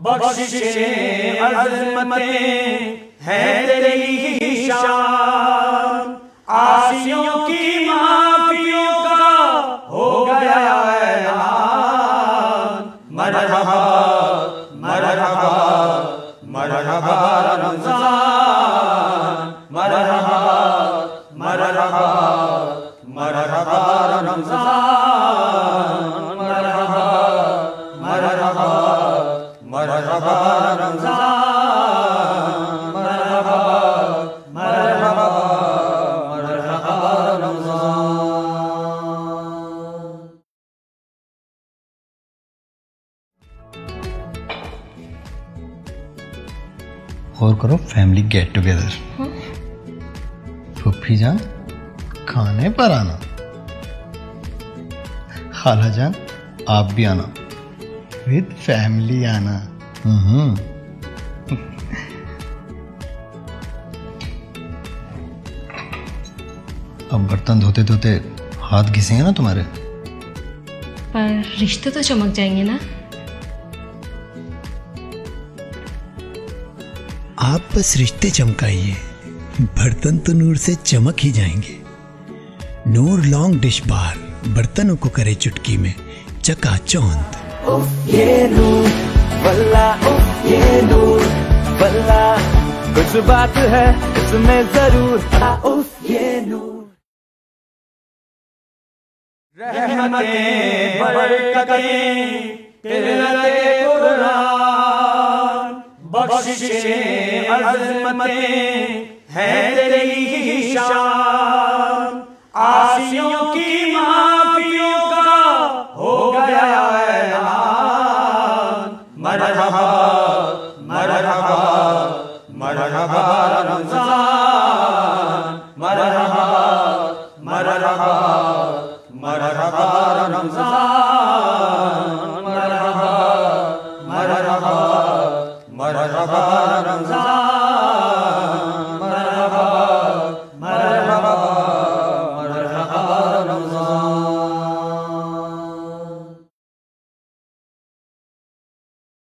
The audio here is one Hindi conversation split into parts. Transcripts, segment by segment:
बख्शिशें अज़मतें हैं तेरी ही शान, आसियों की माफियों का हो गया ऐलान। मरहबा मरहबा मरहबा रमज़ान, मरहबा मरहबा मरहबा रमज़ान, मरहबा मरहबा मरहबा रमज़ान, मरहबा मरहबा मरहबा रमज़ान। और करो फैमिली गेट टुगेदर। फूफी जान खाने पर आना, खाला जान आप भी आना, विद फैमिली आना। अब बर्तन धोते धोते हाथ घिसेंगे ना तुम्हारे। पर रिश्ते तो चमक जाएंगे ना। आप बस रिश्ते चमकाइए, बर्तन तो नूर से चमक ही जाएंगे। नूर लॉन्ग डिश बार बर्तनों को करे चुटकी में चकाचौंध। ये नूर वल्ला, ये नूर वल्ला, कुछ बात है इसमें जरूर। ये नूर रहमतें बरकतें तिलते कुरान, बख्शिशें अज़मतें हैं तेरी ही शान, आसियों की माफियों का हो गया ऐलान। मरहबा मरहबा मरहबा रमज़ान, मरहबा मरहबा मरहबा रमज़ान, मरहबा मरहबा मरहबा रमज़ान, मरहबा मरहबा मरहबा रमज़ान।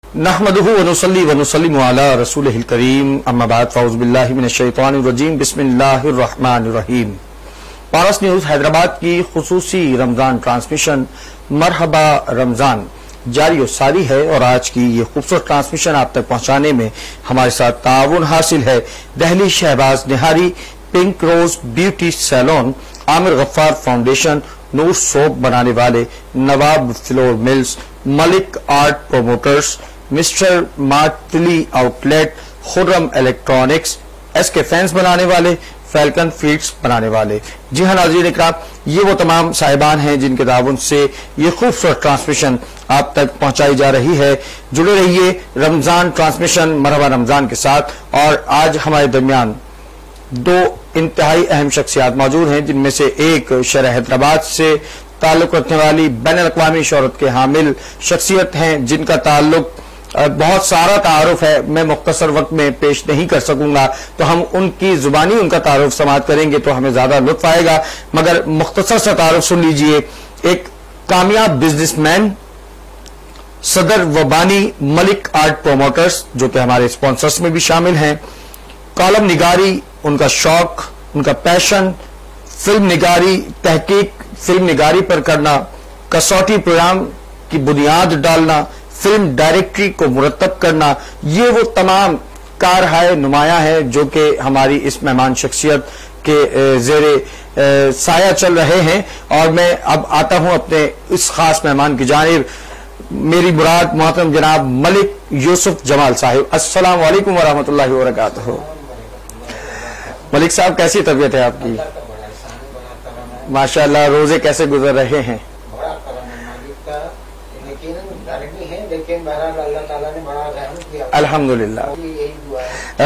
नहमदुहु व नुसल्ली व नुसल्लिमु अला रसूलिहिल करीम, अम्मा बाद, फ़ऊज़ु बिल्लाहि मिनश शैतानिर रजीम, बिस्मिल्लाहिर रहमानिर रहीम। पारस न्यूज हैदराबाद की खुसूसी रमजान ट्रांसमिशन मरहबा रमजान जारी और सारी है, और आज की ये खूबसूरत ट्रांसमिशन आप तक पहुंचाने में हमारे साथ ताउन हासिल है Delhi Shahbaz Nihari, pink rose beauty salon, Aamir Gaffar foundation, Noor soap बनाने वाले, Nawab flour mills, Malik art promoters, mister मार्टली outlet, Khurram electronics, SK fans बनाने वाले, फैल्कन फीड्स बनाने वाले। जी हाँ नाज़रीन इकराम, ये वो तमाम साहिबान हैं जिनके ताउन से ये खूबसूरत ट्रांसमिशन आप तक पहुंचाई जा रही है। जुड़े रहिए रमजान ट्रांसमिशन मरहबा रमजान के साथ। और आज हमारे दरमियान दो इंतहाई अहम शख्सियात मौजूद हैं, जिनमें से एक शहर हैदराबाद से ताल्लुक रखने वाली बैनुल-अक़वामी शोहरत के हामिल शख्सियत हैं, जिनका ताल्लुक बहुत सारा तारुफ है, मैं मुख्तसर वक्त में पेश नहीं कर सकूंगा, तो हम उनकी जुबानी उनका तारुफ समाअत करेंगे तो हमें ज्यादा लुत्फ आएगा। मगर मुख्तसर सा तारुफ सुन लीजिए। एक कामयाब बिजनेसमैन, सदर व बानी मलिक आर्ट प्रोमोटर्स, जो कि हमारे स्पॉन्सर्स में भी शामिल हैं। कॉलम निगारी उनका शौक, उनका पैशन, फिल्म निगारी, तहकीक फिल्म निगारी पर करना, कसौटी प्रोग्राम की बुनियाद डालना, फिल्म डायरेक्टरी को मुरतब करना, ये वो तमाम कारहाय नुमाया है जो कि हमारी इस मेहमान शख्सियत के जेरे साया चल रहे हैं। और मैं अब आता हूं अपने इस खास मेहमान की जानिब, मेरी मुराद मोहतरम जनाब मलिक यूसुफ जमाल साहिब। अस्सलाम वालेकुम वरहमतुल्लाहि वबरकातुहू। मलिक साहब, कैसी तबीयत है आपकी? माशाअल्लाह, रोजे कैसे गुजर रहे हैं? अल्हम्दुलिल्लाह।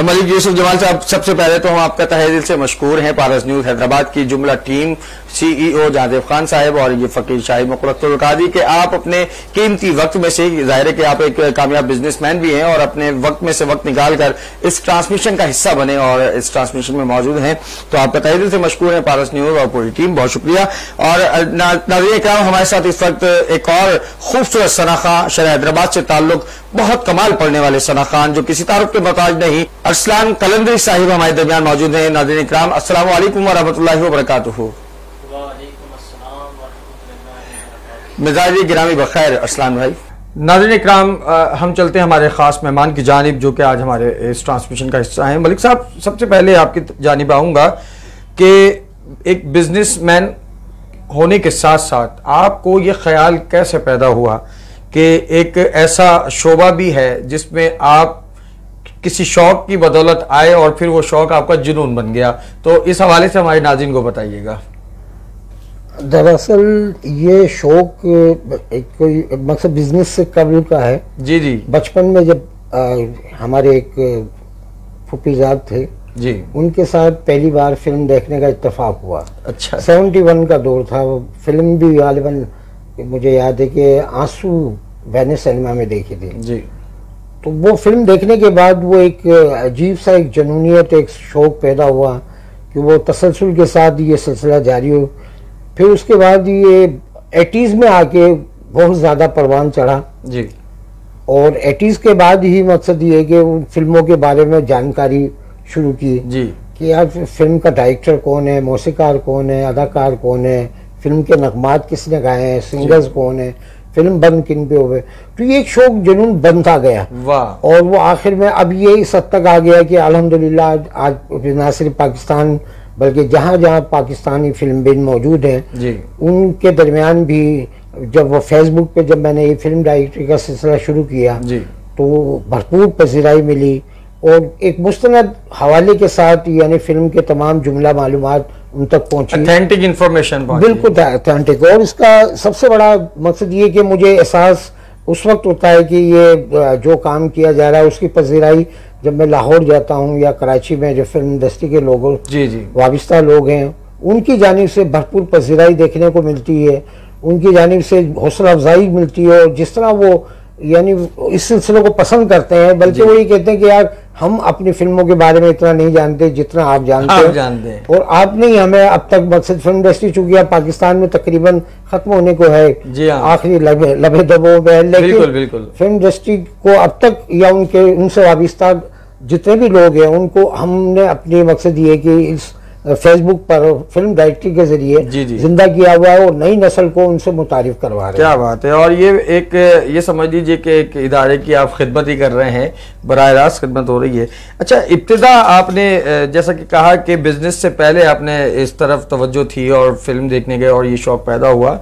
मलिक यूसुफ जमाल साहब, सबसे पहले तो हम आपका तहे दिल से मशकूर हैं। पारस न्यूज हैदराबाद की जुमला टीम, CEO जादेब खान साहब और ये फकीर शाही मुक़र्रर कादी के आप अपने कीमती वक्त में से, जाहिर है कि आप एक कामयाब बिजनेसमैन भी हैं और अपने वक्त में से वक्त निकाल कर इस ट्रांसमिशन का हिस्सा बने और इस ट्रांसमिशन में मौजूद हैं, तो आपका तहे दिल से मशकूर है पारस न्यूज और पूरी टीम, बहुत शुक्रिया। और नाज़रीन इकराम, हमारे साथ इस वक्त एक और खूबसूरत सनाख्त खां, शहर हैदराबाद से ताल्लुक, बहुत कमाल पढ़ने वाले सना खान जो किसी तारुफ के मोहताज नहीं। अरसलान कलंदरी साहिब हमारे दरमियान मौजूद हैं। नाज़रीन इकराम, अस्सलामु अलैकुम व रहमतुल्लाहि व बरकातुहू। मिजाज गिरामी बखैर अरसलान भाई। नाज़रीन इकराम, हम चलते हैं हमारे खास मेहमान की जानिब जो कि आज हमारे इस ट्रांसमिशन का हिस्सा हैं। मलिक साहब, सबसे पहले आपकी जानिब आऊँगा कि एक बिजनेसमैन होने के साथ साथ आपको ये ख्याल कैसे पैदा हुआ कि एक ऐसा शोबा भी है जिसमें आप किसी शौक की बदौलत आए और फिर वो शौक आपका जुनून बन गया, तो इस हवाले से हमारे नाज़रीन को बताइएगा। दरअसल ये शौक एक कोई मकसद बिजनेस से कबल का है। जी जी। बचपन में जब हमारे एक फूफीजाद थे जी, उनके साथ पहली बार फिल्म देखने का इत्तेफाक हुआ। अच्छा। 71 का दौर था। वो फिल्म भी गालिबन मुझे याद है कि आंसू वेनिस सिनेमा में देखी थी जी। तो वो फिल्म देखने के बाद वो एक अजीब सा एक जुनूनियत, एक शौक पैदा हुआ कि वो तसलसल के साथ ये सिलसिला जारी हो। फिर उसके बाद ये 80s में आके बहुत ज़्यादा परवान चढ़ा जी। और 80s के बाद ही मकसद ये कि उन फिल्मों के बारे में जानकारी शुरू की जी कि यार फिल्म का डायरेक्टर कौन है, मौसीकार कौन है, अदाकार कौन है, फिल्म के नगमात किसने गाए हैं, सिंगर्स कौन है, फिल्म बन किन पे हुए। तो ये एक शौक जुनून बनता गया। वाह। और वो आखिर में अब ये इस हद तक आ गया कि अल्हम्दुलिल्लाह आज ना सिर्फ पाकिस्तान बल्कि जहाँ जहाँ पाकिस्तानी फिल्म बिन मौजूद हैं जी, उनके दरमियान भी जब वो फेसबुक पे जब मैंने ये फिल्म डायरेक्टरी का सिलसिला शुरू किया जी, तो भरपूर पजीराई मिली और एक मुस्तनद हवाले के साथ, यानी फिल्म के तमाम जुमला मालूमात उन तक पहुंची, ऑथेंटिक इंफॉर्मेशन, बिल्कुल ऑथेंटिक। और इसका सबसे बड़ा मकसद ये कि मुझे एहसास उस वक्त होता है कि ये जो काम किया जा रहा है उसकी पजीराई जब मैं लाहौर जाता हूँ या कराची में जो फिल्म इंडस्ट्री के लोगों जी जी वाबिस्ता लोग हैं उनकी जानिब से भरपूर पजीराई देखने को मिलती है, उनकी जानिब से हौसला अफजाई मिलती है। और जिस तरह वो यानी इस सिलसिले को पसंद करते हैं, बल्कि वो ये कहते हैं कि यार हम अपनी फिल्मों के बारे में इतना नहीं जानते जितना आप जानते हैं। और आप नहीं, हमें अब तक मकसद फिल्म इंडस्ट्री चूंकि पाकिस्तान में तकरीबन खत्म होने को है, आखिरी लबे दबों में, लेकिन फिल्म इंडस्ट्री को अब तक या उनसे वाबिस्ता जितने भी लोग हैं उनको हमने अपनी मकसद ये कि इस फेसबुक पर फिल्म डायरेक्टरी के जरिए जिंदा किया हुआ है और नई नस्ल को उनसे मुतारिफ करवा रहे हैं। क्या बात है। और ये समझ लीजिए कि एक इदारे की आप खिदमत ही कर रहे हैं, बराह रास्त खिदमत हो रही है। अच्छा, इब्तिदा आपने जैसा कि कहा कि बिजनेस से पहले आपने इस तरफ तवज्जो थी और फिल्म देखने गए और ये शौक पैदा हुआ,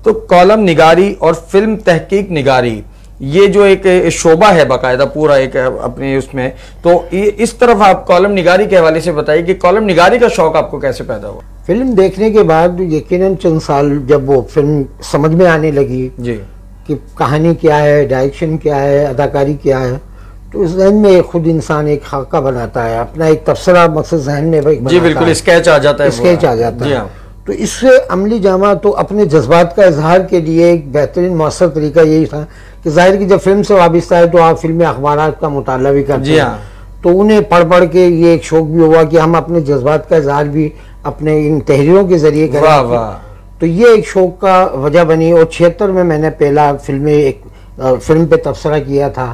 तो कॉलम निगारी और फिल्म तहकीक निगारी ये जो एक शोबा है बाकायदा पूरा एक अपने उसमें, तो इस तरफ आप कॉलम निगारी के हवाले से बताइए कि कॉलम निगारी का शौक आपको कैसे पैदा हुआ? फिल्म देखने के बाद यकीनन चंद साल जब वो फिल्म समझ में आने लगी जी कि कहानी क्या है, डायरेक्शन क्या है, अदाकारी क्या है, तो इस जहन में खुद इंसान एक खाका बनाता है, अपना एक तबसरा मकसद जहन में जी बिल्कुल स्केच आ जाता है, स्केच आ जाता है। तो इससे अमली जामा तो अपने जज्बात का इजहार के लिए एक बेहतरीन मौसर तरीका यही था कि जाहिर की जब फिल्म से वाबिस्ता है तो आप फिल्मी अखबारात का मुताला भी करते हैं, तो उन्हें पढ़ पढ़ के ये एक शौक भी हुआ कि हम अपने जज्बात का इजहार भी अपने इन तहरीरों के जरिए करें। तो ये एक शौक का वजह बनी। और 76 में मैंने पहला फिल्म पे तबसरा किया था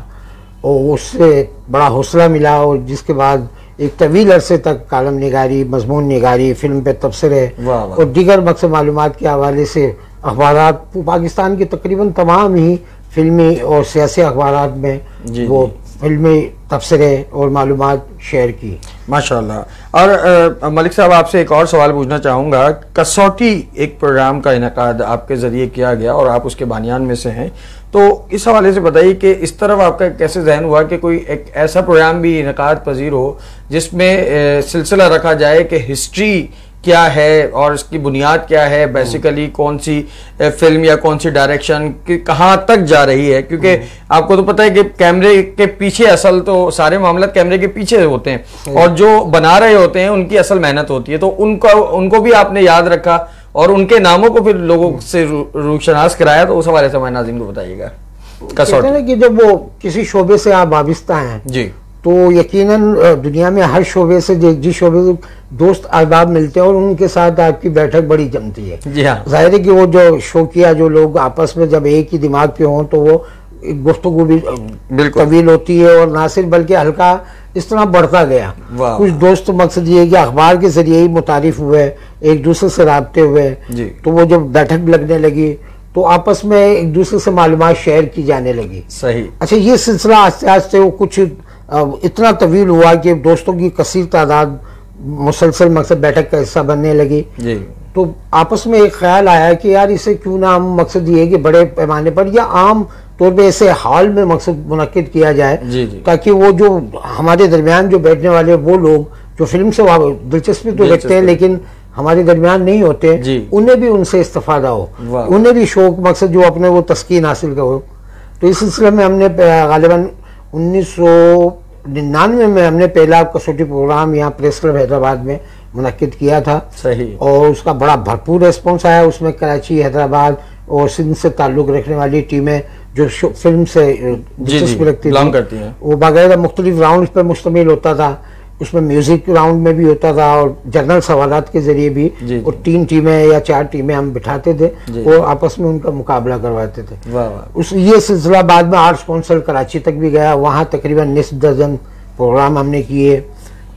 और उससे बड़ा हौसला मिला, और जिसके बाद एक तवील अरसे तक कालम निगारी, मजमून निगारी, फिल्म पे तबसरे और दीगर मकसद मालूमात के हवाले से अखबारात पाकिस्तान के तकरीबन तमाम ही फिल्मी और सियासी अखबारात में वो फिल्मी तबसरे और मालूमात शेयर की। माशाल्लाह। और मलिक साहब, आपसे एक और सवाल पूछना चाहूँगा। कसौटी एक प्रोग्राम का इनकाद आपके ज़रिए किया गया और आप उसके बानियान में से हैं, तो इस हवाले से बताइए कि इस तरफ आपका कैसे जहन हुआ कि कोई एक ऐसा प्रोग्राम भी इनकाद पजीर हो जिसमें सिलसिला रखा जाए कि हिस्ट्री क्या है और इसकी बुनियाद क्या है, बेसिकली कौन सी फिल्म या कौन सी डायरेक्शन कहाँ तक जा रही है, क्योंकि आपको तो पता है कि कैमरे के पीछे असल तो सारे मामला कैमरे के पीछे होते हैं और जो बना रहे होते हैं उनकी असल मेहनत होती है, तो उनको भी आपने याद रखा और उनके नामों को फिर लोगों से रूशनास कराया, तो उस हवाले से हमारे नाज़रीन को बताइएगा। कसौटी कि जब वो किसी शोबे से आप वाबिस्ता हैं जी, तो यकीनन दुनिया में हर शोबे से जिस शोबे से दोस्त अहबाब मिलते हैं और उनके साथ आपकी बैठक बड़ी जमती है जी हाँ। जाहिर है कि वो जो शौकिया जो लोग आपस में जब एक ही दिमाग पे हों तो वो गुफ्तगू भी तवील होती है, और ना सिर्फ बल्कि हल्का इस तरह बढ़ता गया। कुछ दोस्त मकसद ये कि अखबार के जरिए ही मुतारिफ हुए, एक दूसरे से राब्ते हुए, तो वो जब बैठक लगने लगी तो आपस में एक दूसरे से मालूमात शेयर की जाने लगी। सही। अच्छा, ये सिलसिला आस्ते आस्ते वो कुछ इतना तवील हुआ कि दोस्तों की कसीर तादाद मुसलसल मकसद बैठक का हिस्सा बनने लगी। तो आपस में एक ख्याल आया कि यार इसे क्यों ना हम मकसद ये कि बड़े पैमाने पर या आम तौर पे ऐसे हॉल में मकसद मुनक्किद किया जाए, ताकि वो जो हमारे दरमियान जो बैठने वाले वो लोग जो फिल्म से दिलचस्पी तो रखते हैं लेकिन हमारे दरमियान नहीं होते, उन्हें भी उनसे इस्तेफादा हो, उन्हें भी शौक मकसद जो अपने वो तस्कीन हासिल करो। तो इस सिलसिले में हमने गालिबन 1999 में हमने पहला कसौटी प्रोग्राम यहाँ प्रेस क्लब हैदराबाद में मुनक्किद किया था। सही। और उसका बड़ा भरपूर रिस्पॉन्स आया। उसमें कराची, हैदराबाद और सिंध से ताल्लुक रखने वाली टीमें जो फिल्म से दिलचस्पी रखती थी, वो बाकायदा मुख्तलिफ राउंड पर मुश्तमिल होता था। उसमें म्यूजिक राउंड में भी होता था और जनरल सवालात के जरिए भी, और 3 टीमें या 4 टीमें हम बिठाते थे और आपस में उनका मुकाबला करवाते थे। ये सिलसिला बाद में आर्ट्स काउंसिल कराची तक भी गया, वहाँ तकरीबन 20 दर्जन प्रोग्राम हमने किए।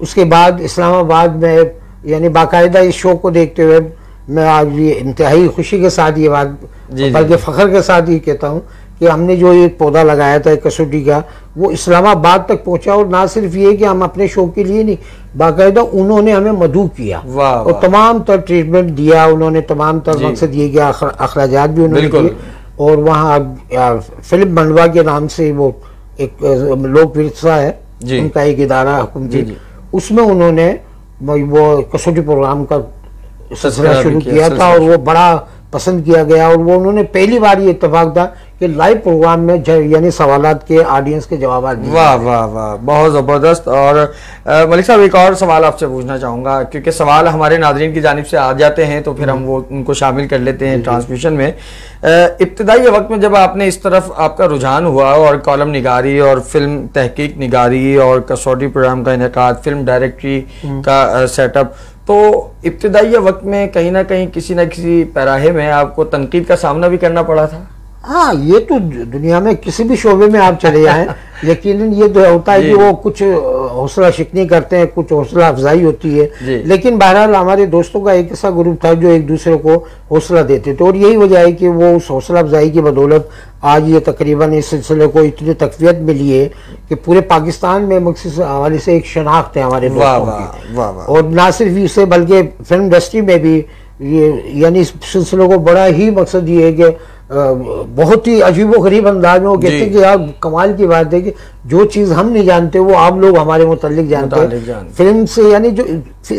उसके बाद इस्लामाबाद में यानी बाकायदा इस शो को देखते हुए मैं आज ये इंतहाई खुशी के साथ ये बात, बल्कि फख्र के साथ ये कहता हूँ कि हमने जो एक पौधा लगाया था कसौटी का, वो इस्लामाबाद तक पहुंचा। और ना सिर्फ ये कि हम अपने शो के लिए नहीं, बाकायदा उन्होंने हमें मदऊ किया और तमाम तर ट्रीटमेंट दिया उन्होंने, तमाम तर मकसद ये किया, अखराजात भी उन्होंने किए। और वहाँ फिल्म मंडवा के नाम से वो एक लोक विरसा है, उनका एक इदारा हुकूमती, उसमें उन्होंने वो कसौटी प्रोग्राम का सिलसिला शुरू किया था और वो बड़ा पसंद किया गया। और वो उन्होंने पहली बार ये इत्तेफाक था कि लाइव प्रोग्राम में यानी सवालात के ऑडियंस के जवाब। वाह वाह वाह, बहुत ज़बरदस्त। और मलिक साहब एक और सवाल आपसे पूछना चाहूँगा, क्योंकि सवाल हमारे नाज़रीन की जानिब से आ जाते हैं तो फिर हम वो उनको शामिल कर लेते हैं ट्रांसमिशन में। इब्तिदाई वक्त में जब आपने इस तरफ आपका रुझान हुआ और कॉलम निगारी और फिल्म तहकीक निगारी और कसौटी प्रोग्राम का इनेकाद, फिल्म डायरेक्टरी का सेटअप, तो इब्तिदाई वक्त में कहीं ना कहीं किसी न किसी पैराहे में आपको तनकीद का सामना भी करना पड़ा था? हाँ, ये तो दुनिया में किसी भी शोबे में आप चले जाएं यकीनन ये तो होता है कि वो कुछ हौसला शिकनी करते हैं, कुछ हौसला अफजाई होती है। लेकिन बहरहाल हमारे दोस्तों का एक ऐसा ग्रुप था जो एक दूसरे को हौसला देते थे, और यही वजह है कि वो उस हौसला अफजाई की बदौलत आज ये तकरीबन इस सिलसिले को इतनी तकवीत मिली है कि पूरे पाकिस्तान में मकसद हवाले से एक शनाख्त है हमारे दोस्तों की। और ना सिर्फ इससे बल्कि फिल्म इंडस्ट्री में भी ये यानी इस सिलसिले को बड़ा ही मकसद ये है कि बहुत ही अजीबो गरीब अंदाज में वो कहते हैं कि यार कमाल की बात है कि जो चीज़ हम नहीं जानते वो आप लोग हमारे मुतालिक जानते हैं फिल्म से। यानी जो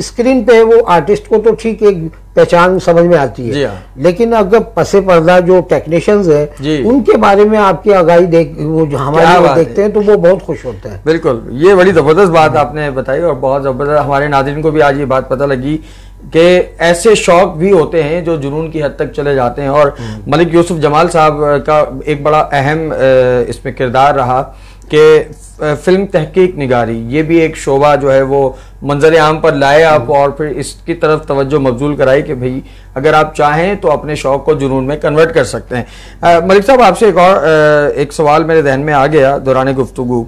स्क्रीन पे है वो आर्टिस्ट को तो ठीक एक पहचान समझ में आती है, लेकिन अगर पसे पर्दा जो टेक्नीशियंस है उनके बारे में आपकी आगाही वो जो हमारे देखते हैं तो वो बहुत खुश होते हैं। बिल्कुल, ये बड़ी ज़बरदस्त बात आपने बताई और बहुत ज़बरदस्त हमारे नाज़रीन को भी आज ये बात पता लगी कि ऐसे शौक भी होते हैं जो जुनून की हद तक चले जाते हैं। और मलिक यूसुफ जमाल साहब का एक बड़ा अहम इसमें किरदार रहा कि फिल्म तहकीक निगारी, ये भी एक शोबा जो है वो मंजर आम पर लाए आप और फिर इसकी तरफ तवज्जो मबजूल कराई कि भाई अगर आप चाहें तो अपने शौक को जुनून में कन्वर्ट कर सकते हैं। मलिक साहब आपसे एक सवाल मेरे जहन में आ गया दौरान गुफ्तगू।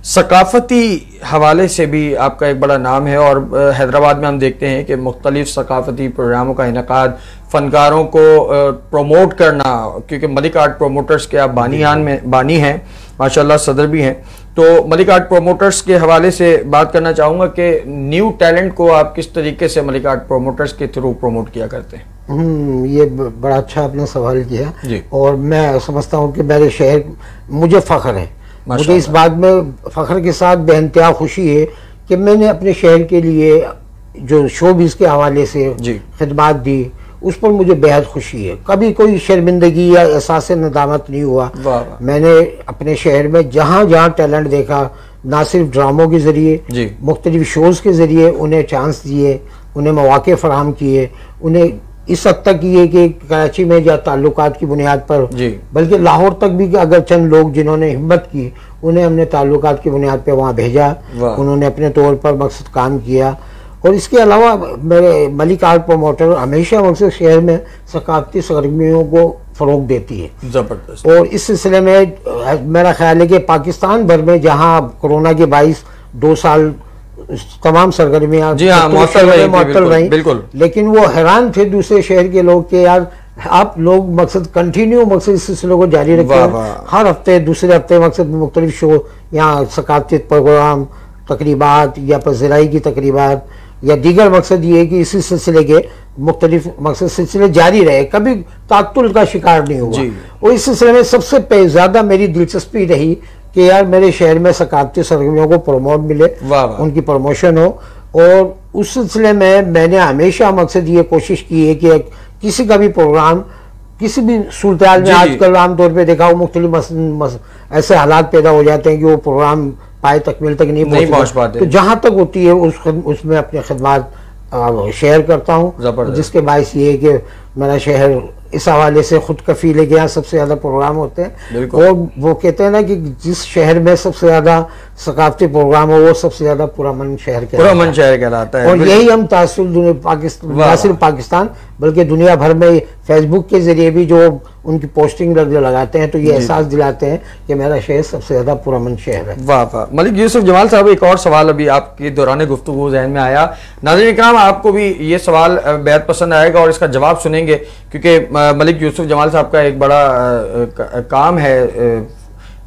सकाफती हवाले से भी आपका एक बड़ा नाम है और हैदराबाद में हम देखते हैं कि मुख्तलिफ सकाफती प्रोग्रामों का इनेकाद, फनकारों को प्रमोट करना, क्योंकि मलिक आर्ट प्रोमोटर्स के आप बानी हैं माशाल्लाह, सदर भी हैं, तो मलिक आर्ट प्रोमोटर्स के हवाले से बात करना चाहूँगा कि न्यू टैलेंट को आप किस तरीके से मलिक आर्ट प्रोमोटर्स के थ्रू प्रमोट किया करते हैं? ये बड़ा अच्छा आपने सवाल किया और मैं समझता हूँ कि मेरे शहर मुझे फ़ख्र है, मुझे इस बात में फ़ख्र के साथ बेइंतहा खुशी है कि मैंने अपने शहर के लिए जो शोबिज़ के हवाले से खिदमत दी उस पर मुझे बेहद खुशी है। कभी कोई शर्मिंदगी या एहसास नदामत नहीं हुआ। मैंने अपने शहर में जहाँ जहाँ टैलेंट देखा, ना सिर्फ ड्रामों के ज़रिए, मुख्तलिफ शोज़ के ज़रिए उन्हें चांस दिए, उन्हें मौके फराहम किए, उन्हें इस हद तक किए कि कराची में या ताल्लुकात की बुनियाद पर, बल्कि लाहौर तक भी अगर चंद लोग जिन्होंने हिम्मत की उन्हें हमने ताल्लुकात की बुनियाद पर वहाँ भेजा, उन्होंने अपने तौर पर मकसद काम किया। और इसके अलावा मेरे मलिक आर्ट प्रमोटर हमेशा उनसे शहर में सकाफती सरगर्मियों को फ़रोग देती है। ज़बरदस्त। और इस सिलसिले में मेरा ख्याल है कि पाकिस्तान भर में जहाँ कोरोना के 2 साल तमाम सरगर्मियाँ मअतल रही, बिल्कुल, लेकिन वो हैरान थे दूसरे शहर के लोग कि यार आप लोग मकसद कंटिन्यू मकसद इस सिलसिले को जारी रखें, हर हफ्ते दूसरे हफ्ते मकसद मुख्तलिफ शो यहाँ सकाफती प्रोग्राम, तकरीबात या पज़राई की तकरीबात या दीगर मकसद ये है कि इसी सिलसिले के मुख्तलिफ मकसद सिलसिले जारी रहे, कभी तातुल का शिकार नहीं हुआ। और इस सिलसिले में सबसे ज़्यादा मेरी दिलचस्पी रही कि यार मेरे शहर में सकाफती सरगर्मियों को प्रमोट मिले, उनकी प्रमोशन हो। और उस सिलसिले में मैंने हमेशा मकसद ये कोशिश की है कि किसी का भी प्रोग्राम किसी भी सूरत में, आजकल आमतौर पर देखा हो मुख्तलिफ ऐसे हालात पैदा हो जाते हैं कि वो प्रोग्राम पाए तकमील तक नहीं पहुंच पाते, तो जहाँ तक होती है उसमें अपनी खिदमत शेयर करता हूँ, जिसके बायस ये है कि मेरा शहर इस हवाले से खुद कफील है कि यहाँ सबसे ज़्यादा प्रोग्राम होते हैं। और वो कहते हैं ना कि जिस शहर में सबसे ज़्यादा सकाफती प्रोग्राम हो वो सबसे ज़्यादा पुरअमन शहर कहलाता है। और यही हम तासुल पाकिस्तान बल्कि दुनिया भर में फेसबुक के जरिए भी जो उनकी पोस्टिंग लगाते हैं तो ये एहसास दिलाते हैं कि मेरा शहर सबसे ज़्यादा पुरअमन शहर है। वाह वाह। मलिक यूसुफ जमाल साहब, एक और सवाल अभी आपके दौरान गुफ्तगू जहन में आया। नाज़रीन इकराम, आपको भी ये सवाल बेहद पसंद आएगा और इसका जवाब सुनेंगे, क्योंकि मलिक यूसुफ जमाल साहब का एक बड़ा काम है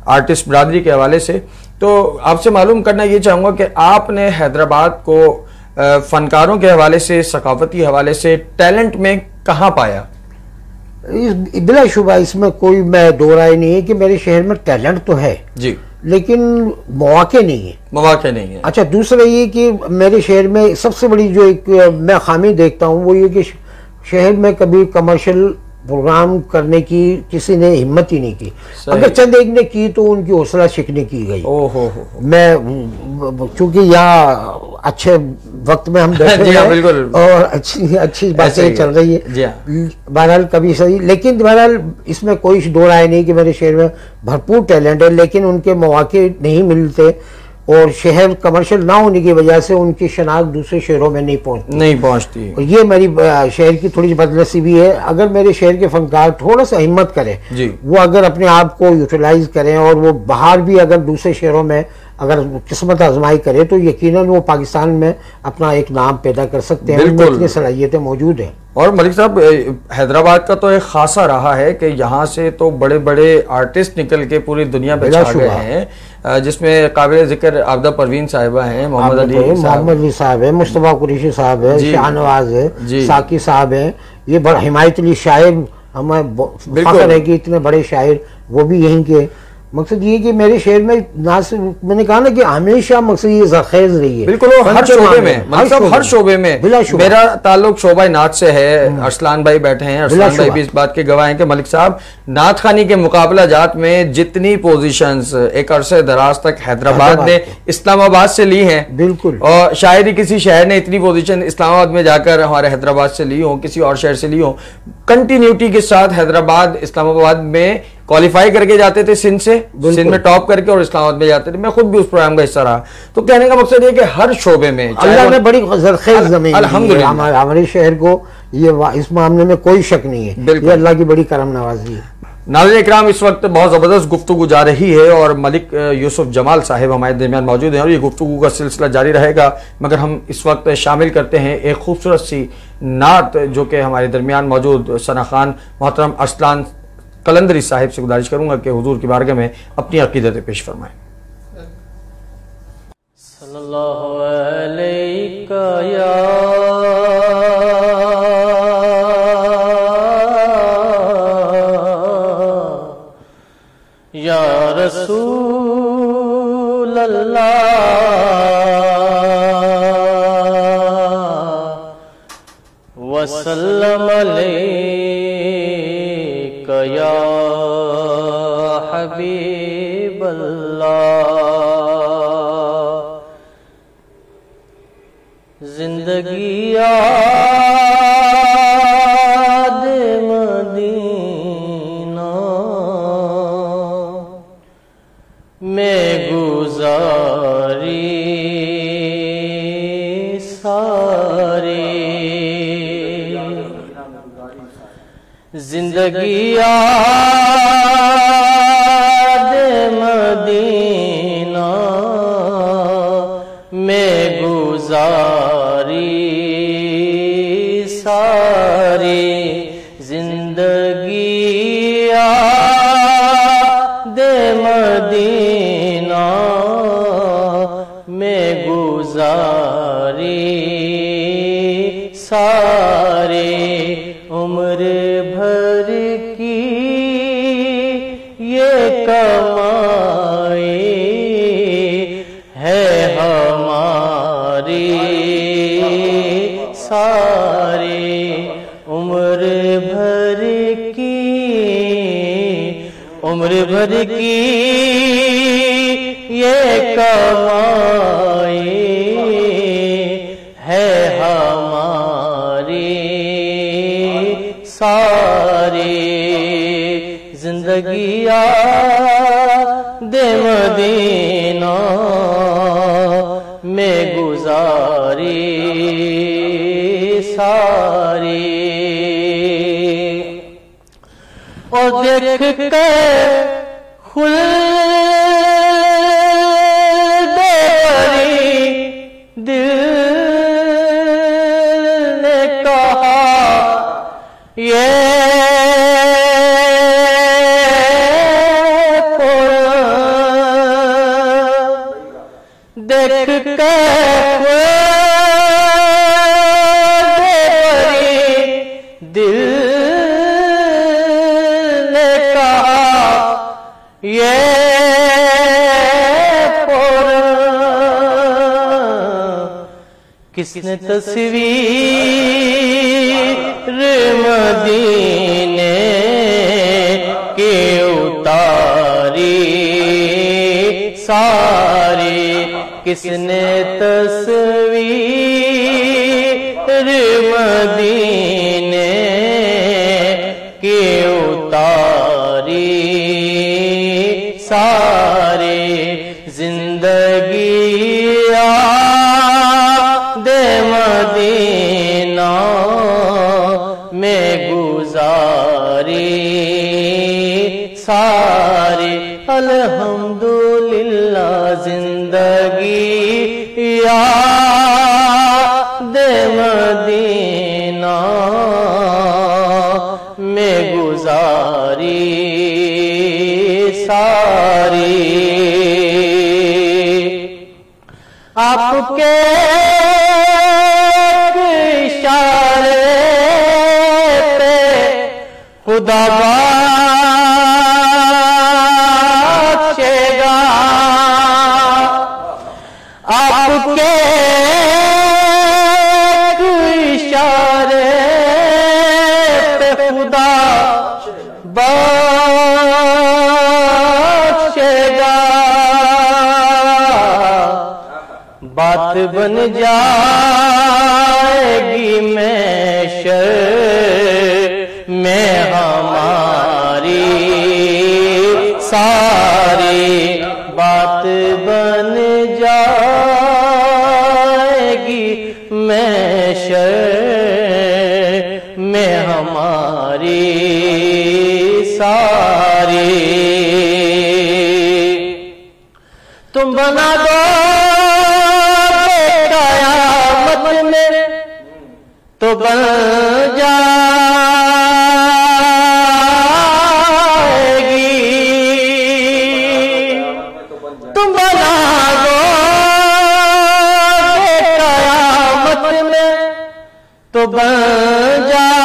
आर्टिस्ट बरादरी के हवाले से। तो आपसे मालूम करना ये चाहूँगा कि आपने हैदराबाद को फनकारों के हवाले से, सकाफती हवाले से टैलेंट में कहाँ पाया? बिलाशुबा इसमें कोई मैं दो राय नहीं है कि मेरे शहर में टैलेंट तो है जी, लेकिन मौके नहीं है। अच्छा, दूसरा ये कि मेरे शहर में सबसे बड़ी जो एक मैं खामी देखता हूँ वो ये कि शहर में कभी कमर्शियल प्रोग्राम करने की किसी ने हिम्मत ही नहीं की। अगर चंद एक ने की तो उनकी हौसला शिकने की गई। मैं चूंकि यहाँ अच्छे वक्त में हम बैठे हैं और अच्छी बातें चल रही है, बहरहाल कभी सही, लेकिन बहरहाल इसमें कोई दो राय नहीं कि मेरे शहर में भरपूर टैलेंट है, लेकिन उनके मौके नहीं मिलते और शहर कमर्शियल ना होने की वजह से उनकी शनाख्त दूसरे शहरों में नहीं पहुंचती। और ये मेरी शहर की थोड़ी बदनसीबी है। अगर मेरे शहर के फनकार थोड़ा सा हिम्मत करें, वो अगर अपने आप को यूटिलाइज करें और वो बाहर भी अगर दूसरे शहरों में अगर किस्मत आजमाई करे तो यकीनन वो पाकिस्तान में अपना एक नाम पैदा कर सकते हैं। इतनी सलाहियतें मौजूद हैं। और मलिक साहब, हैदराबाद का तो एक खासा रहा है कि यहाँ से तो बड़े बड़े आर्टिस्ट निकल के पूरी दुनिया में छा गए हैं, जिसमें काबिल जिक्र आबदा परवीन साहिबा हैं, मोहम्मद अली साहब है, मुस्तफा कुरैशी साहब है, शाहनवाज है, साकी साहब है, ये बड़ा हिमायत अली शायर, हमें फख्र है कि इतने बड़े शायर वो भी यहीं के। मकसद ये कि मेरे शहर में ना सिर्फ मैंने कहा ना कि हमेशा मकसद ये ज़रखेज़ रही है। बिल्कुल, हर शोबे में, मतलब हर शोबे में। मेरा ताल्लुक शोबा नात से है। अरसलान भाई बैठे हैं, अरसलान भाई भी इस बात के गवाह हैं कि मलिक साहब नात खानी के मुकाबला जात में जितनी पोजीशंस एक अरसे दराज तक हैदराबाद ने इस्लामाबाद से ली हैं, बिल्कुल, और शायद ही किसी शहर ने इतनी पोजीशन इस्लामाबाद में जाकर हमारे हैदराबाद से ली हो, किसी और शहर से ली हो। कंटिन्यूटी के साथ हैदराबाद इस्लामाबाद में क्वालिफाई करके जाते थे, सिंध में टॉप करके, और इस्लामाबाद में जाते थे। मैं खुद भी उस प्रोग्राम का हिस्सा रहा। तो कहने का मकसद ये कि हर शोबे में अल्लाह ने बड़ी ज़रखेज़ ज़मीन अल्हम्दुलिल्लाह हमारे शहर को, ये इस मामले में कोई शक नहीं है, ये अल्लाह की बड़ी करम नवाजी है। नाज़रीन इकराम, इस वक्त बहुत ज़बरदस्त गुफ्तगू जा रही है और मलिक यूसुफ जमाल साहिब हमारे दरमियान मौजूद हैं और ये गुफ्तगू का सिलसिला जारी रहेगा, मगर हम इस वक्त शामिल करते हैं एक खूबसूरत सी नात जो कि हमारे दरमियान मौजूद सना खान मोहतरम अरसलान कलंदरी साहिब से गुजारिश करूंगा कि हुजूर की बारगाह में अपनी अकीदत पेश फरमाएं। सल्लल्लाहु अलैहि या रसूल अल्लाह वसल्लम अलैका या हबीब अल्लाह। जिंदगी याद मदीना में गुजारी सा जिंदगी याद मदीना में गुजारी सारी जिंदगी याद मदीना में गुजारी सारे उम्र भर की ये कमाई है हमारी सारी उम्र भर की ये कमाई है हमारी सारी जिंदगी याद मदीना में गुजारी सारी। और देख के खुल्दे परी दिल ने कहा ये देख के दिल ने कहा ये किसने तस्वीर मदीने के उतारी सारी किसने तस्वीर मदीने के उतारी सारे जिंदगी याद मदीना में गुजारी सारे अल्हम्दुलिल्लाह जिंदगी याद मदीना में गुजारी सारी। आपके इशारे पे खुदा बख्शेगा आपके इशारे पे खुदा बख्शेगा बात बन जाएगी महशर में हमारी सारी बात बन जाएगी महशर में हमारी सारी। तुम बना दो तो बन जाएगी तुम बना दो क़यामत में तो बन जाएगी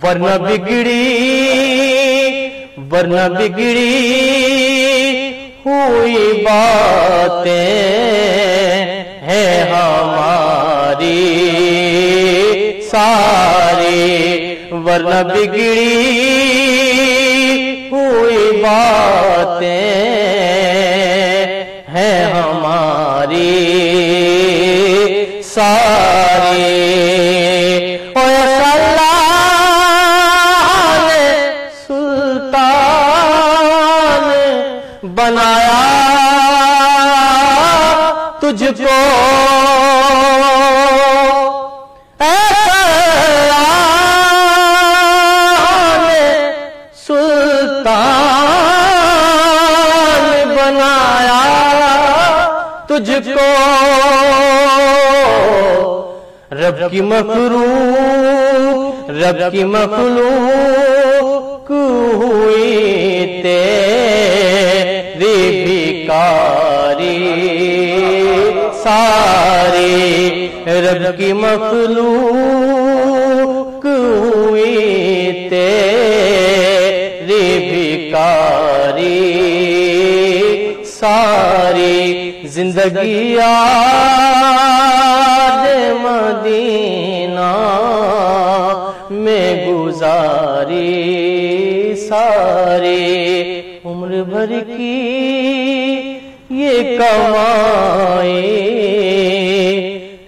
वरना बिगड़ी हुई बातें हैं हमारी सारी वरना बिगड़ी हुई बातें हैं हमारी सारी। ओ अल्लाह ने सुल्तान बनाया तुझको सुल्तान बनाया तुझको, रब की मखलूक हुई तेरी भिखारी सारी, रब की मखलूक हुई तेरी भिखारी सारी, जिंदगी याद मदीना में गुजारी सारी, उम्र भर की ये कमाई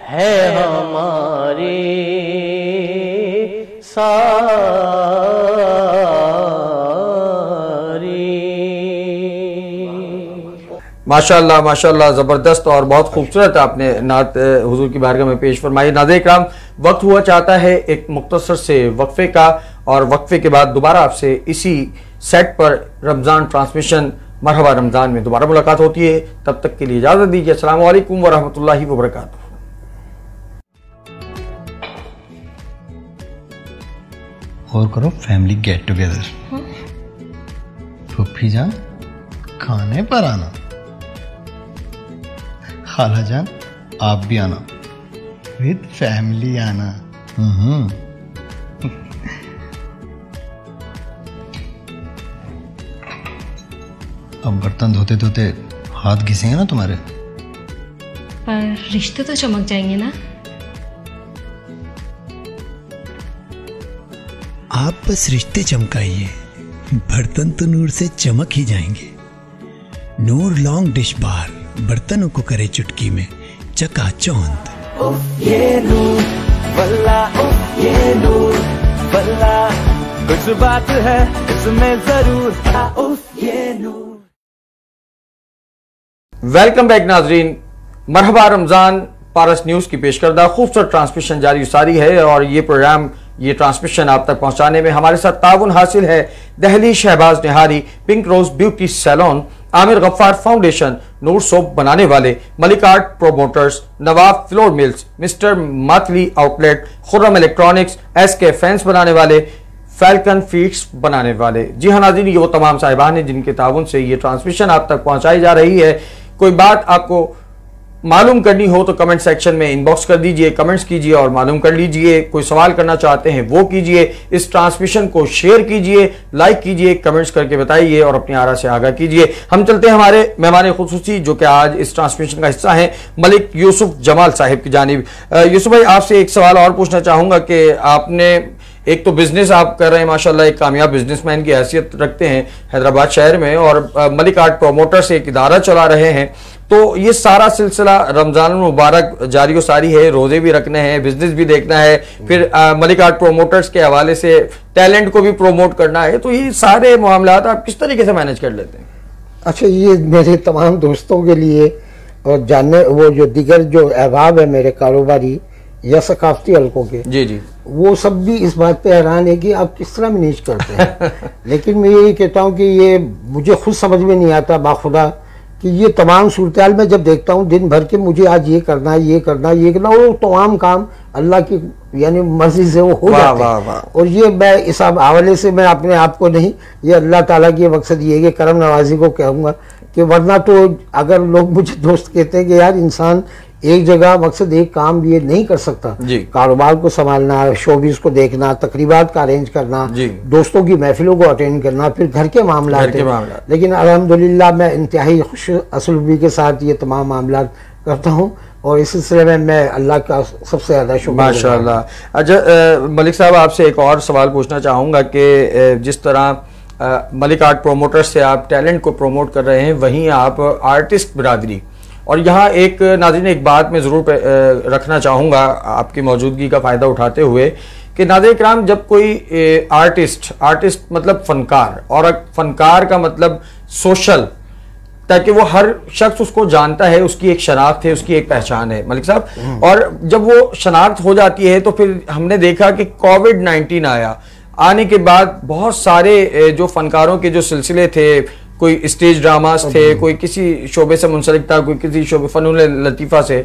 है हमारी माशाअल्लाह माशाअल्लाह, ज़बरदस्त और बहुत खूबसूरत आपने नात हुजूर की बारगाह में पेश फरमाई। नाज़रीन इकराम, वक्त हुआ चाहता है एक मुख्तसर से वक्फे का, और वक्फे के बाद दोबारा आपसे इसी सेट पर रमज़ान ट्रांसमिशन मरहबा रमज़ान में दोबारा मुलाकात होती है। तब तक के लिए इजाज़त दीजिए। अस्सलामु अलैकुम व रहमतुल्लाहि व बरकातुहू। और करो फैमिली गेट टुगेदर। फूफी जान खाने पर आना, खाला जान आप भी आना, विद फैमिली आना। अब बर्तन धोते धोते हाथ घिसेंगे ना तुम्हारे, पर रिश्ते तो चमक जाएंगे ना। आप बस रिश्ते चमकाइए, बर्तन तो नूर से चमक ही जाएंगे। नूर लॉन्ग डिश बार बर्तनों को करे चुटकी में चकाचौंध। ये नूर वल्ला, ये नूर वल्ला, कुछ बात है इसमें जरूर। ये नूर। वेलकम बैक नाजरीन, मरहबा रमज़ान पारस न्यूज़ की पेश करदा खूबसूरत ट्रांसमिशन जारी सारी है, और ये प्रोग्राम ये ट्रांसमिशन आप तक पहुंचाने में हमारे साथ ताउन हासिल है Delhi Shahbaz Nihari, pink rose beauty salon, Aamir Gaffar foundation, Noor soap बनाने वाले, Malik art promoters, Nawab flour mills, mister मातली outlet, Khurram electronics, SK fans बनाने वाले, फैल्कन फीड्स बनाने वाले। जी हाँ नाज़रीन, ये वो तमाम साहिबान हैं जिनके ताउन से ये ट्रांसमिशन आप तक पहुंचाई जा रही है। कोई बात आपको मालूम करनी हो तो कमेंट सेक्शन में इनबॉक्स कर दीजिए, कमेंट्स कीजिए और मालूम कर लीजिए। कोई सवाल करना चाहते हैं वो कीजिए। इस ट्रांसमिशन को शेयर कीजिए, लाइक कीजिए, कमेंट्स करके बताइए और अपनी आरा से आगाह कीजिए। हम चलते हैं हमारे मेहमान खुसूसी जो कि आज इस ट्रांसमिशन का हिस्सा हैं, मलिक यूसुफ जमाल साहिब की जानिब। यूसुफ भाई, आपसे एक सवाल और पूछना चाहूँगा कि आपने एक तो बिजनेस आप कर रहे हैं माशाल्लाह, एक कामयाब बिजनेसमैन की हैसियत रखते हैं हैदराबाद शहर में, और मलिक आर्ट प्रोमोटर्स एक इदारा चला रहे हैं। तो ये सारा सिलसिला रमजान मुबारक जारी सारी है, रोजे भी रखने हैं, बिजनेस भी देखना है, फिर मलिक आर्ट प्रोमोटर्स के हवाले से टैलेंट को भी प्रोमोट करना है। तो ये सारे मामलात आप किस तरीके से मैनेज कर लेते हैं? अच्छा, ये मेरे तमाम दोस्तों के लिए और जानने वो जो दिगर जो अहबाब है मेरे कारोबारी या सकाफती हल्कों के, जी जी, वो सब भी इस बात पे हैरान है कि आप किस तरह मैनेज करते हैं। लेकिन मैं यही कहता हूँ कि ये मुझे खुद समझ में नहीं आता बाखुदा कि ये तमाम सूरत हाल में जब देखता हूँ दिन भर के मुझे आज ये करना है, ये करना है, ये करना, वो तमाम काम अल्लाह की यानी मर्जी से वो हो जाते हैं। और ये मैं इस हवाले से मैं अपने आप को नहीं, ये अल्लाह ताला की मकसद ये है कि करम नवाजी को कहूँगा कि वरना तो अगर लोग मुझे दोस्त कहते हैं कि यार इंसान एक जगह मकसद एक काम ये नहीं कर सकता, कारोबार को संभालना, शोबिस को देखना, तकरीबात का अरेंज करना, दोस्तों की महफिलों को अटेंड करना, फिर घर के मामला। लेकिन अल्हम्दुलिल्लाह मैं इंतहाई खुश असलूबी के साथ ये तमाम मामला करता हूँ और इस सिलसिले में मैं अल्लाह का सबसे ज्यादा शुक्र माशाअल्लाह। अच्छा मलिक साहब, आपसे एक और सवाल पूछना चाहूँगा कि जिस तरह मलिक आर्ट प्रोमोटर से आप टैलेंट को प्रमोट कर रहे हैं, वहीं आप आर्टिस्ट बिरादरी, और यहाँ एक नाज़रीन एक बात मैं ज़रूर रखना चाहूँगा आपकी मौजूदगी का फ़ायदा उठाते हुए कि नाज़रीन इकराम, जब कोई आर्टिस्ट मतलब फ़नकार, और फ़नकार का मतलब सोशल ताकि वो हर शख्स उसको जानता है, उसकी एक शनाख्त है, उसकी एक पहचान है मलिक साहब। और जब वो शनाख्त हो जाती है तो फिर हमने देखा कि कोविड-19 आया, आने के बाद बहुत सारे जो फनकारों के जो सिलसिले थे, कोई स्टेज ड्रामास थे, कोई किसी शोबे से मुंसलिक था, कोई किसी शोबे फनून लतीफ़ा से,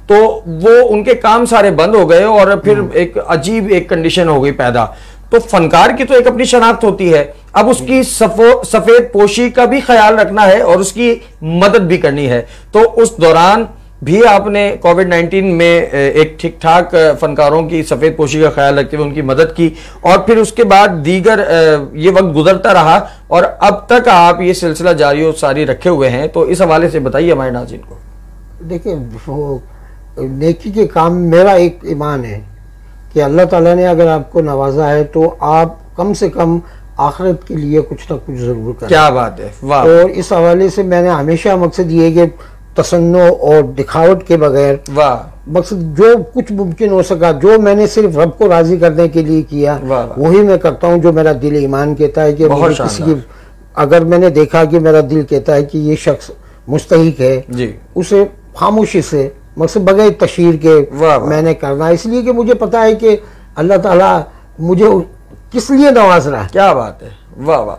तो वो उनके काम सारे बंद हो गए और फिर एक अजीब एक कंडीशन हो गई पैदा। तो फनकार की तो एक अपनी शनाख्त होती है, अब उसकी सफेद पोशी का भी ख्याल रखना है और उसकी मदद भी करनी है। तो उस दौरान भी आपने कोविड-19 में एक ठीक ठाक फनकारों की सफेद पोशी का ख्याल रखते हुए उनकी मदद की, और फिर उसके बाद दीगर ये वक्त गुजरता रहा और अब तक आप ये सिलसिला जारी और सारी रखे हुए हैं। तो इस हवाले से बताइए हमारे नाज़रीन को। देखिए, वो नेकी के काम, मेरा एक ईमान है कि अल्लाह ताला ने अगर आपको नवाजा है तो आप कम से कम आखिरत के लिए कुछ ना कुछ जरूर करें। क्या बात है, वाह। और इस हवाले से मैंने हमेशा मकसद ये कि तसन्नो और दिखावट के बगैर, वाह, मकसद जो कुछ मुमकिन हो सका, जो मैंने सिर्फ रब को राजी करने के लिए किया, वही मैं करता हूँ। जो मेरा दिल ईमान कहता है कि मुझे किसी की, अगर मैंने देखा कि मेरा दिल कहता है कि ये शख्स मुस्तहिक है जी, उसे खामोशी से, मकसद बगैर तशहीर के मैंने करना, इसलिए कि मुझे पता है कि अल्लाह ताला मुझे किस लिए नवाज रहा है। क्या बात है, वाह वाह।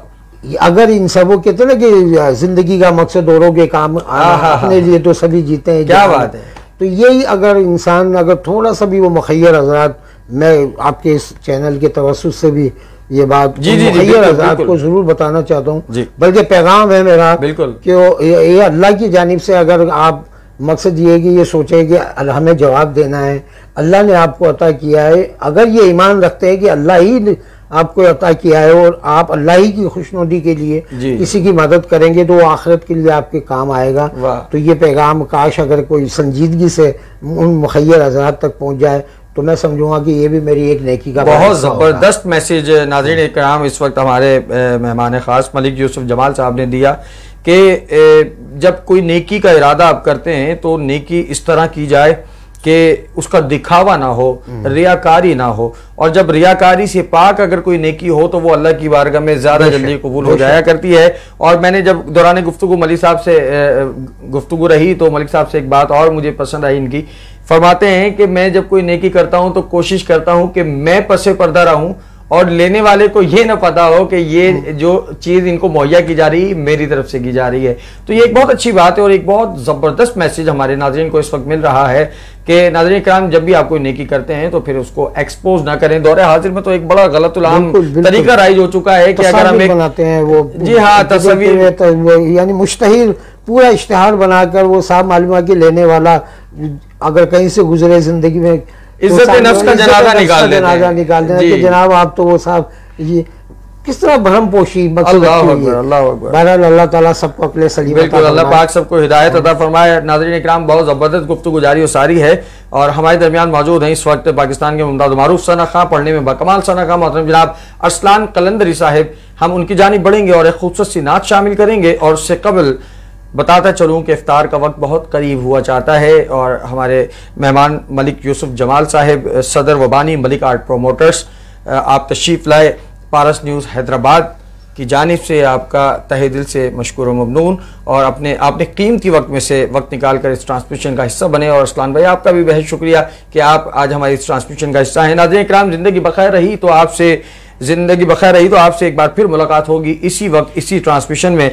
अगर इन सबों कहते ना कि जिंदगी का मकसद औरों के काम अपने लिए तो सभी जीते हैं, क्या बात है। तो यही अगर इंसान अगर थोड़ा सा भी वो मुखय्यर हज़रात, मैं आपके इस चैनल के तवस्सुस से भी ये बात मुखय्यर हज़रात को जरूर बताना चाहता हूँ, बल्कि पैगाम है मेरा कि ये अल्लाह की जानिब से, अगर आप मकसद ये है कि ये सोचे कि हमें जवाब देना है, अल्लाह ने आपको अता किया है, अगर ये ईमान रखते हैं कि अल्लाह ही आपको अता किया है और आप अल्लाह ही की खुशनुदी के लिए किसी की मदद करेंगे तो वो आखिरत के लिए आपके काम आएगा। तो ये पैगाम काश अगर कोई संजीदगी से उन मुखय्यर हज़रात तक पहुंच जाए तो मैं समझूंगा कि ये भी मेरी एक नेकी का बहुत ज़बरदस्त मैसेज नाज़रीन इकराम इस वक्त हमारे मेहमान ख़ास मलिक यूसुफ जमाल साहब ने दिया कि जब कोई नेकी का इरादा आप करते हैं तो नेकी इस तरह की जाए कि उसका दिखावा ना हो, रियाकारी ना हो, और जब रियाकारी से पाक अगर कोई नेकी हो तो वो अल्लाह की बारगाह में ज़्यादा जल्दी कबूल हो जाया करती है। और मैंने जब दौरान गुफ्तगू मलिक साहब से गुफ्तगू रही तो मलिक साहब से एक बात और मुझे पसंद आई इनकी, फरमाते हैं कि मैं जब कोई नेकी करता हूं तो कोशिश करता हूं कि मैं पसे पर्दा रहूं और लेने वाले को ये ना पता हो कि ये जो चीज़ इनको मुहैया की जा रही है मेरी तरफ से की जा रही है। तो ये एक बहुत अच्छी बात है और एक बहुत ज़बरदस्त मैसेज हमारे नाज़रीन को इस वक्त मिल रहा है कि नाज़रीन कराम जब भी आप कोई नेकी करते हैं तो फिर उसको एक्सपोज ना करें। दौरे हाजिर में तो एक बड़ा गलतुल-आम तरीका राइज हो चुका है कि अगर हम बनाते हैं वो, जी हाँ, तस्वीर यानी मुश्तहिर पूरा इश्तिहार बनाकर वो साहब मालूम की लेने वाला अगर कहीं से गुजरे जिंदगी में इज्जत नफ्स का जनाजा निकाल देना कि जनाब आप तो वो साहब ये किस तरह भरम पोशी। बहरहाल अल्लाह ताला सबको अक्ल सलीम, बिल्कुल अल्लाह पाक सबको हिदायत अता फरमाए। नाज़रीन इकराम बहुत ज़बरदस्त गुफ्तगू जारी और सारी है और हमारे दरमियान मौजूद हैं इस वक्त पाकिस्तान के मुमताज़ मारूफ सना खां, पढ़ने में बकमाल सना खां, मोहतरम जनाब अरसलान कलंदरी साहिब। हम उनकी जानिब बढ़ेंगे और एक खूबसूरत सी नात शामिल करेंगे और उससे कबल बताता चलूँ कि इफ्तार का वक्त बहुत करीब हुआ चाहता है और हमारे मेहमान मलिक यूसुफ जमाल साहिब, सदर व बानी मलिक आर्ट प्रोमोटर्स, आप तशरीफ़ लाए। पारस न्यूज़ हैदराबाद की जानिब से आपका तहे दिल से मशकूर व ममनून और आपने कीमती वक्त में से वक्त निकाल कर इस ट्रांसमिशन का हिस्सा बने। और असलान भाई आपका भी बेहद शुक्रिया कि आप आज हमारी इस ट्रांसमिशन का हिस्सा हैं। नाज़रीन इकराम ज़िंदगी बखैर रही तो आपसे एक बार फिर मुलाकात होगी इसी वक्त इसी ट्रांसमिशन में।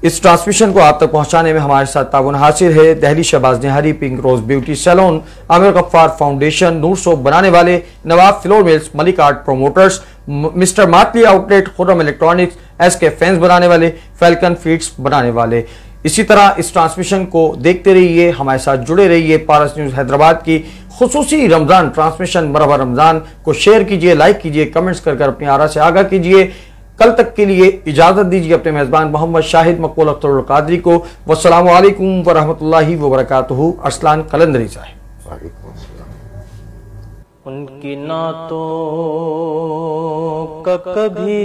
इस ट्रांसमिशन को आप तक पहुंचाने में हमारे साथ ताउन हासिल है Delhi Shahbaz Nihari, pink rose beauty salon, Aamir Gaffar foundation, Noor soap बनाने वाले, Nawab flour mills, Malik art promoters, mister मातली outlet, Khurram electronics, SK fans बनाने वाले, फैल्कन फीड्स बनाने वाले। इसी तरह इस ट्रांसमिशन को देखते रहिए, हमारे साथ जुड़े रहिए। पारस न्यूज़ हैदराबाद की खुसूसी रमजान ट्रांसमिशन मरहबा रमजान को शेयर कीजिए, लाइक कीजिए, कमेंट्स कर अपनी आरा से आगाह कीजिए। कल तक के लिए इजाजत दीजिए अपने मेजबान मोहम्मद शाहिद मकबूल अख्तर कादरी को। वस्सलामु अलैकुम व रहमतुल्लाहि व बरकातुहू। अरसलान कलंदरी साहिब। उनकी नातों का कभी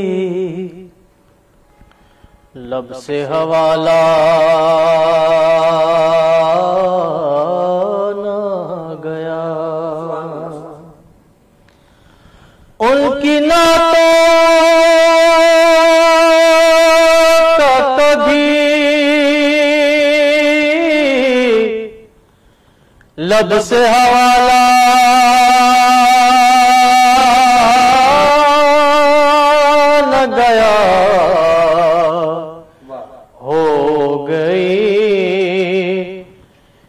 लब से हवाला ना गया, उनकी नातों का कभी लब से हवाला न गया, हो गई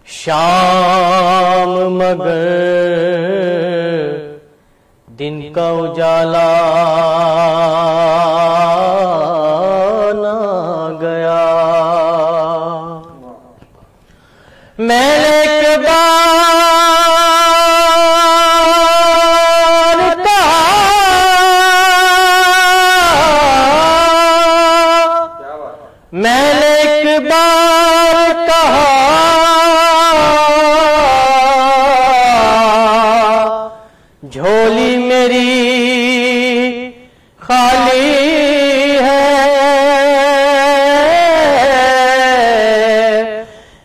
शाम मगर दिन का उजाला ना गया। मैंने एक बार कहा, मैंने एक बार कहा, झोली मेरी खाली है,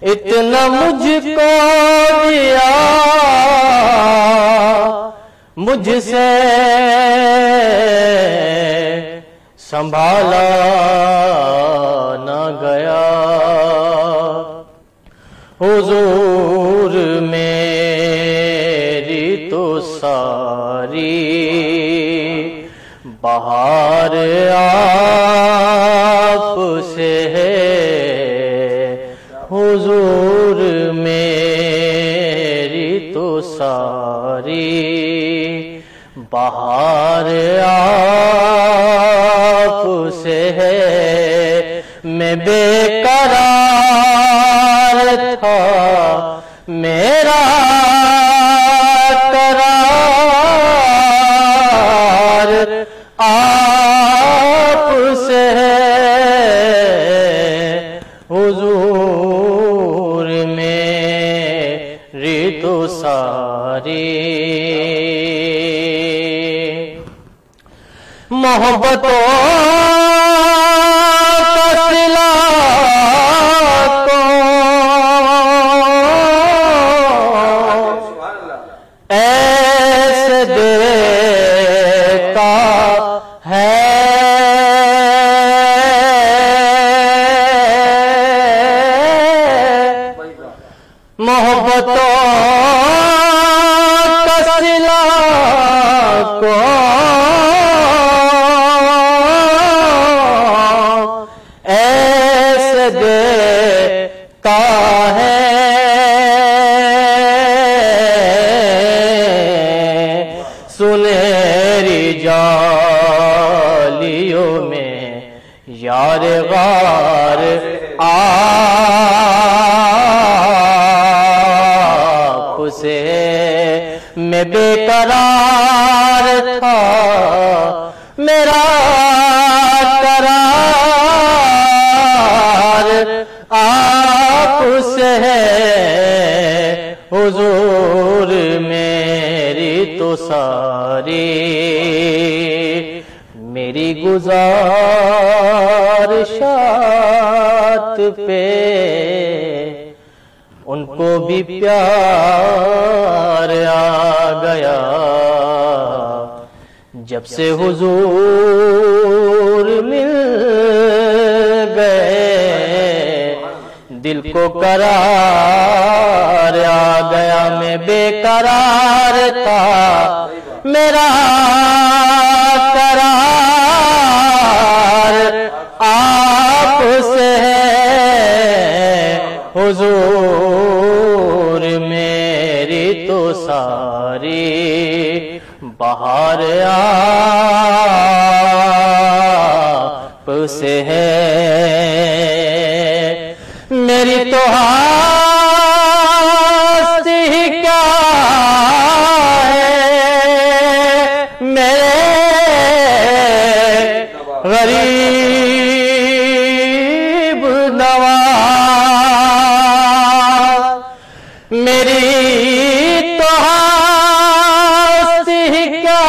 इतना मुझको दिया मुझसे संभाला न गया। हुजूर मेरी तो सारी बहार आप से है, हुजूर मेरी तो सारी बहार आप से है। मैं बेकरार था, मेरा करार आप से है, हुजूर मेरी तो सारी मोहब्बतों का सिला को ऐसे देता है, मोहब्बतों का सिला को ऐसे देता है, सुनहरी जालियों में यार गार आप से। मैं बेकरार था, मेरा करार आप से है, हुजूर मेरी तो सारी मेरी गुज़ारिशात पे उनको भी प्यार आ गया। जब से हुजूर मिल गए दिल को करार आ गया। मैं बेकरार था, मेरा करार आप से है, हुजूर मेरी तो सारी बहार आप से है। मेरी तो हस्ती क्या है, मेरे गरीब नवाज। मेरी तो हस्ती क्या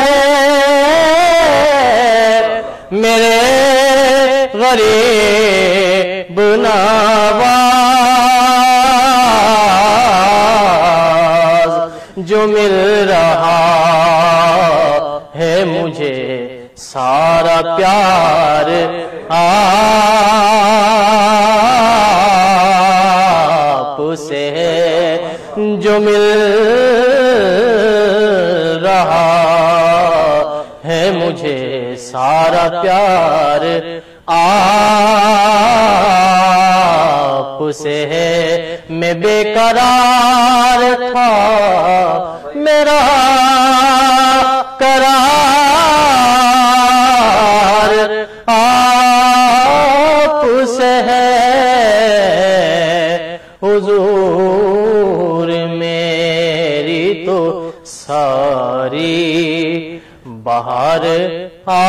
है, मेरे गरीब नवाज। जो मिल रहा है मुझे सारा प्यार जो मिल रहा है मुझे सारा प्यार आप से है। मैं बेकरार था, मेरा करार आप से है। हुजूर मेरी तो सारी बाहर आ